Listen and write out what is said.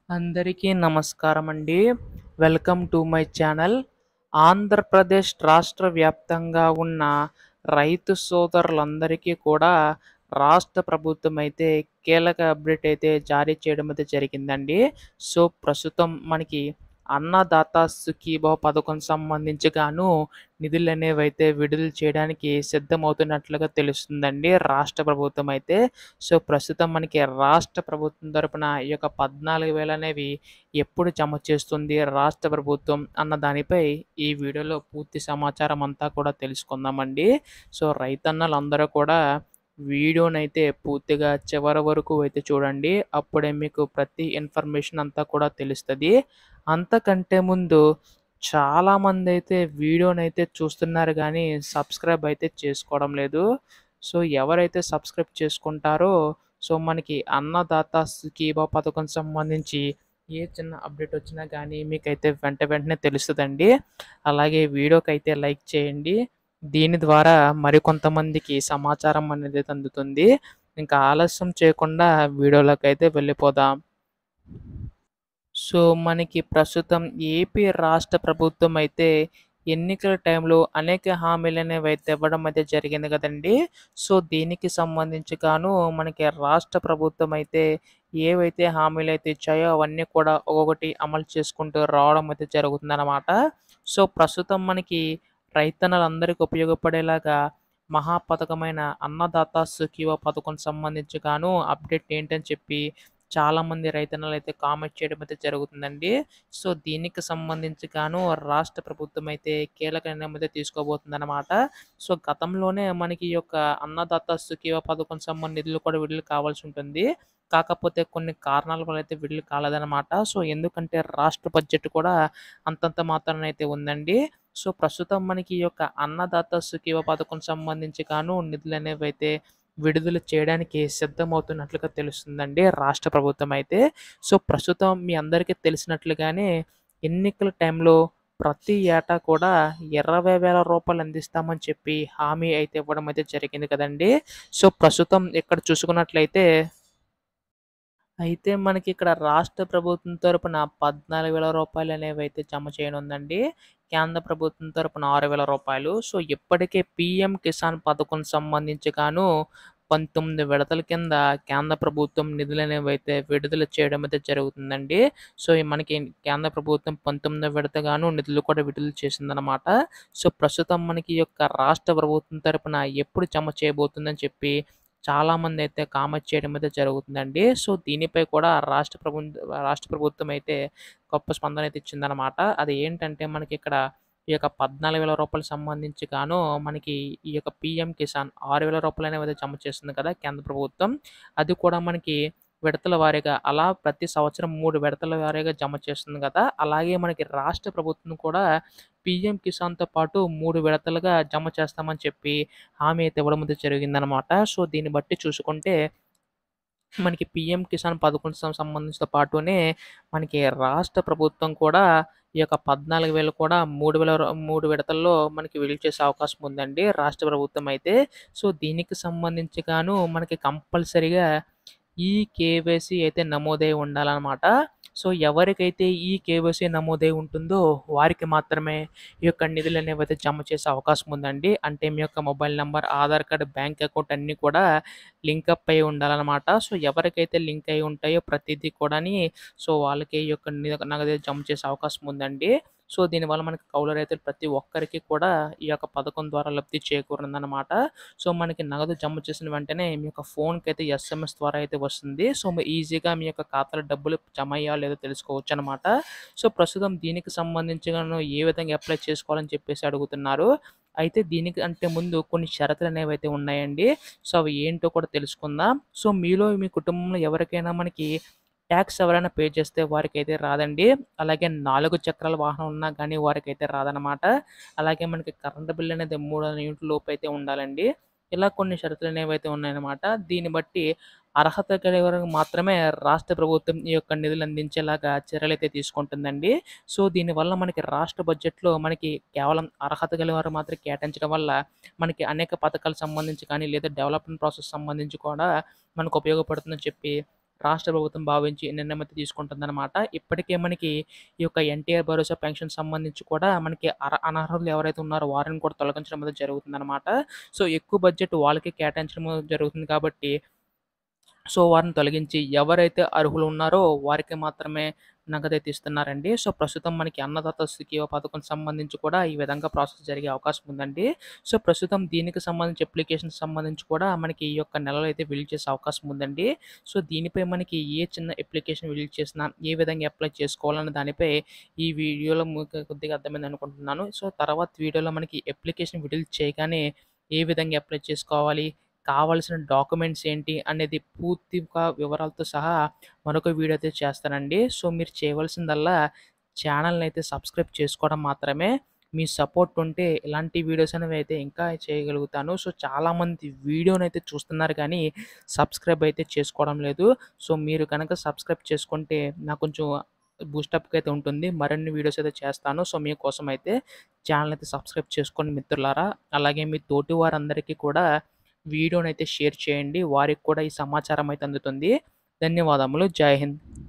అందరికీ నమస్కారం అండి. Welcome to my channel. Andhra Pradesh రాష్ట్ర వ్యాప్తంగా ఉన్న రైతు సోదరులందరికీ కూడా రాష్ట్ర ప్రభుత్వం అయితే కీలక అప్డేట్ అయితే జారీ చేయడం అయితే జరిగిందండి. సో, ప్రస్తుతం మనకి అన్నదాత సుఖీభవ పథకం సంబంధించి గాను నిధులనేవైతే విడుదల చేయడానికి సిద్ధమవుతున్నట్లుగా తెలుస్తుందండి రాష్ట్ర ప్రభుత్వం అయితే. సో, ప్రస్తుతం మనకి రాష్ట్ర ప్రభుత్వం తరపున ఈ యొక్క 14,000 అనేవి ఎప్పుడు జమ చేస్తుంది రాష్ట్ర ప్రభుత్వం అన్న దానిపై ఈ వీడియోలో పూర్తి సమాచారం అంతా కూడా తెలుసుకుందామండి. సో, రైతన్నలందరూ కూడా వీడియోనైతే పూర్తిగా చివరి వరకు అయితే చూడండి. అప్పుడే మీకు ప్రతి ఇన్ఫర్మేషన్ అంతా కూడా తెలుస్తది. అంతకంటే ముందు చాలామందైతే వీడియోనైతే చూస్తున్నారు గానీ సబ్స్క్రైబ్ అయితే చేసుకోవడం లేదు. సో, ఎవరైతే సబ్స్క్రైబ్ చేసుకుంటారో సో, మనకి అన్నదాత సుఖీభవ పథకం సంబంధించి ఏ చిన్న అప్డేట్ వచ్చినా గానీ మీకైతే వెంటనే తెలుస్తదండి. అలాగే వీడియోకైతే లైక్ చేయండి. దీని ద్వారా మరికొంతమందికి సమాచారం అనేది అందుతుంది. ఇంకా ఆలస్యం చేయకుండా వీడియోలోకైతే వెళ్ళిపోదాం. సో, మనకి ప్రస్తుతం ఏపీ రాష్ట్ర ప్రభుత్వం అయితే ఎన్నికల టైంలో అనేక హామీలనేవైతే ఇవ్వడం అయితే జరిగింది కదండీ! సో, దీనికి సంబంధించి గాను మనకి రాష్ట్ర ప్రభుత్వం అయితే ఏవైతే హామీలైతే ఇచ్చాయో అవన్నీ కూడా ఒక్కొక్కటి అమలు చేసుకుంటూ రావడం అయితే జరుగుతుందనమాట. సో, ప్రస్తుతం మనకి రైతన్నలందరికీ ఉపయోగపడేలాగా మహా పథకమైన అన్నదాత సుఖీభవ పథకం సంబంధించి గాను అప్డేట్ ఏంటని చెప్పి చాలామంది రైతన్నలైతే కామెంట్ చేయడం అయితే జరుగుతుందండి. సో, దీనికి సంబంధించి గాను రాష్ట్ర ప్రభుత్వం అయితే కీలక నిర్ణయం అయితే తీసుకోబోతుందనమాట. సో, గతంలోనే మనకి ఈ యొక్క అన్నదాత సుఖీభవ పథకం నిధులు కూడా విడుదల కావాల్సి ఉంటుంది. కాకపోతే కొన్ని కారణాల వల్ల అయితే విడుదల కాలేదనమాట. సో, ఎందుకంటే రాష్ట్ర బడ్జెట్ కూడా అంతంత మాత్రాన అయితే ఉందండి. సో, ప్రస్తుతం మనకి ఈ యొక్క అన్నదాత సుఖీభవ పథకం సంబంధించి గాను నిధులనేవైతే విడుదల చేయడానికి సిద్ధమవుతున్నట్లుగా తెలుస్తుందండి రాష్ట్ర ప్రభుత్వం అయితే. సో, ప్రస్తుతం మీ అందరికీ తెలిసినట్లుగానే ఎన్నికల టైంలో ప్రతి ఏటా కూడా రూ. 20,000 అందిస్తామని చెప్పి హామీ అయితే ఇవ్వడం అయితే జరిగింది కదండీ! సో, ప్రస్తుతం ఇక్కడ చూసుకున్నట్లయితే అయితే మనకిక్కడ రాష్ట్ర ప్రభుత్వం తరపున రూ. 14,000 అనేవైతే జమ చేయనుందండి. కేంద్ర ప్రభుత్వం తరపున రూ. 6,000. సో, ఇప్పటికే పీఎం కిసాన్ పథకం సంబంధించి గాను 19 విడతల కింద కేంద్ర ప్రభుత్వం నిధులనేవైతే విడుదల చేయడం అయితే జరుగుతుందండి. సో, ఈ మనకి కేంద్ర ప్రభుత్వం 19వ విడతగాను నిధులు కూడా విడుదల చేసిందనమాట. సో, ప్రస్తుతం మనకి ఈ యొక్క రాష్ట్ర ప్రభుత్వం తరపున ఎప్పుడు జమ చేయబోతుందని చెప్పి చాలామందైతే కామెంట్ చేయడం అయితే జరుగుతుందండి. సో, దీనిపై కూడా రాష్ట్ర ప్రభుత్వం అయితే గొప్ప స్పందన అయితే ఇచ్చిందనమాట. అది ఏంటంటే మనకిక్కడ ఈ యొక్క రూ. 14,000 సంబంధించి గాను మనకి ఈ యొక్క పీఎం కిసాన్ రూ. 6,000 అనేవైతే జమ చేస్తుంది కదా కేంద్ర ప్రభుత్వం. అది కూడా మనకి విడతల వారీగా అలా ప్రతి సంవత్సరం 3 విడతల వారీగా జమ చేస్తుంది కదా! అలాగే మనకి రాష్ట్ర ప్రభుత్వం కూడా పీఎం కిసాన్‌తో పాటు 3 విడతలుగా జమ చేస్తామని చెప్పి హామీ అయితే ఇవ్వడం అయితే జరిగిందనమాట. సో, దీన్ని బట్టి చూసుకుంటే మనకి పీఎం కిసాన్ పథకం సంబంధించితో పాటునే మనకి రాష్ట్ర ప్రభుత్వం కూడా ఈ యొక్క 14,000 కూడా 3 విడతల్లో మనకి విడుదల చేసే అవకాశం ఉందండి రాష్ట్ర ప్రభుత్వం అయితే. సో, దీనికి సంబంధించి గాను మనకి కంపల్సరీగా కేవైసీ అయితే నమోదై ఉండాలనమాట. సో, ఎవరికైతే కేవైసీ నమోదై ఉంటుందో వారికి మాత్రమే ఈ యొక్క నిధులనేవైతే జమ చేసే అవకాశం ఉందండి. అంటే మీ యొక్క mobile number, Aadhaar card, bank account అన్నీ కూడా లింకప్ అయ్యి ఉండాలనమాట. సో, ఎవరికైతే లింక్ అయ్యి ఉంటాయో ప్రతిదీ కూడాని సో, వాళ్ళకి ఈ యొక్క నగదు జమ చేసే అవకాశం ఉందండి. సో, దీనివల్ల మనకి కౌలు రైతులు ప్రతి ఒక్కరికి కూడా ఈ యొక్క పథకం ద్వారా లబ్ధి చేకూరుతుందనమాట. సో, మనకి నగదు జమ చేసిన వెంటనే మీ యొక్క ఫోన్‌కైతే ఎస్ఎంఎస్ ద్వారా అయితే వస్తుంది. సో, ఈజీగా మీ యొక్క ఖాతాలో డబ్బులు జమ అయ్యాయో లేదో తెలుసుకోవచ్చనమాట. సో, ప్రస్తుతం దీనికి సంబంధించి గాను ఏ విధంగా అప్లై చేసుకోవాలని చెప్పేసి అడుగుతున్నారు. అయితే దీనికి అంటే ముందు కొన్ని షరతులనేవైతే ఉన్నాయండి. సో, అవి ఏంటో కూడా తెలుసుకుందాం. సో, మీలో మీ కుటుంబంలో ఎవరికైనా మనకి ట్యాక్స్ ఎవరైనా పే చేస్తే వారికైతే రాదండి. అలాగే 4 చక్రాల వాహనం ఉన్నా గానీ వారికైతే రాదనమాట. అలాగే మనకి కరెంట్ బిల్ అనేది 300 యూనిట్ల లోపైతే ఉండాలండి. ఇలా కొన్ని షరతులనేవైతే ఉన్నాయన్నమాట. దీన్ని బట్టి అర్హత కలిగినవారికి మాత్రమే రాష్ట్ర ప్రభుత్వం ఈ యొక్క నిధులు అందించేలాగా చర్యలైతే తీసుకుంటుందండి. సో, దీనివల్ల మనకి రాష్ట్ర బడ్జెట్‌లో మనకి కేవలం అర్హత కలిగిన వారికి మాత్రం కేటాయించడం వల్ల మనకి అనేక పథకాలకు సంబంధించి కానీ లేదా డెవలప్‌మెంట్ ప్రాసెస్ సంబంధించి కూడా మనకు ఉపయోగపడుతుందని చెప్పి రాష్ట్ర ప్రభుత్వం భావించి నిర్ణయం అయితే తీసుకుంటుందనమాట. ఇప్పటికే మనకి ఈ యొక్క ఎన్టీఆర్ భరోసా పెన్షన్ సంబంధించి కూడా మనకి అనర్హులు ఎవరైతే ఉన్నారో వారిని కూడా తొలగించడం అనేది జరుగుతుందనమాట. సో, ఎక్కువ బడ్జెట్ వాళ్ళకే కేటాయించడం జరుగుతుంది కాబట్టి వారిని తొలగించి ఎవరైతే అర్హులు ఉన్నారో వారికి మాత్రమే నగదైతే ఇస్తున్నారండి. సో, ప్రస్తుతం మనకి అన్నదాత సుఖీభవ పథకం సంబంధించి కూడా ఈ విధంగా ప్రాసెస్ జరిగే అవకాశం ఉందండి. సో, ప్రస్తుతం దీనికి సంబంధించి అప్లికేషన్‌కి సంబంధించి కూడా మనకి ఈ యొక్క నెలలో అయితే విడుదల చేసే అవకాశం ఉందండి. సో, దీనిపై మనకి ఏ చిన్న అప్లికేషన్ విడుదల చేసినా ఏ విధంగా అప్లై చేసుకోవాలన్న దానిపై ఈ వీడియోలో మీకు కొద్దిగా అర్థమైంది అనుకుంటున్నాను. సో, తర్వాత వీడియోలో మనకి అప్లికేషన్ విడుదల చేయగానే ఏ విధంగా అప్లై చేసుకోవాలి, కావాల్సిన డాక్యుమెంట్స్ ఏంటి అనేది పూర్తిగా వివరాలతో సహా మరొక వీడియో అయితే చేస్తానండి. సో, మీరు చేయవలసిందల్లా ఛానల్‌ని అయితే సబ్స్క్రైబ్ చేసుకోవడం మాత్రమే. మీ సపోర్ట్ ఉంటే ఇలాంటి వీడియోస్ అనేవి అయితే ఇంకా చేయగలుగుతాను. సో, చాలామంది వీడియోనైతే చూస్తున్నారు కానీ సబ్స్క్రైబ్ అయితే చేసుకోవడం లేదు. సో, మీరు కనుక సబ్స్క్రైబ్ చేసుకుంటే నాకు కొంచెం బూస్టప్‌గా అయితే ఉంటుంది. మరిన్ని వీడియోస్ అయితే చేస్తాను. సో, మీకోసం అయితే ఛానల్ అయితే సబ్స్క్రైబ్ చేసుకోండి మిత్రులారా. అలాగే మీ తోటి వారందరికీ కూడా వీడియోనైతే షేర్ చేయండి. వారికి కూడా ఈ సమాచారం అయితే అందుతుంది. ధన్యవాదములు. జై హింద్.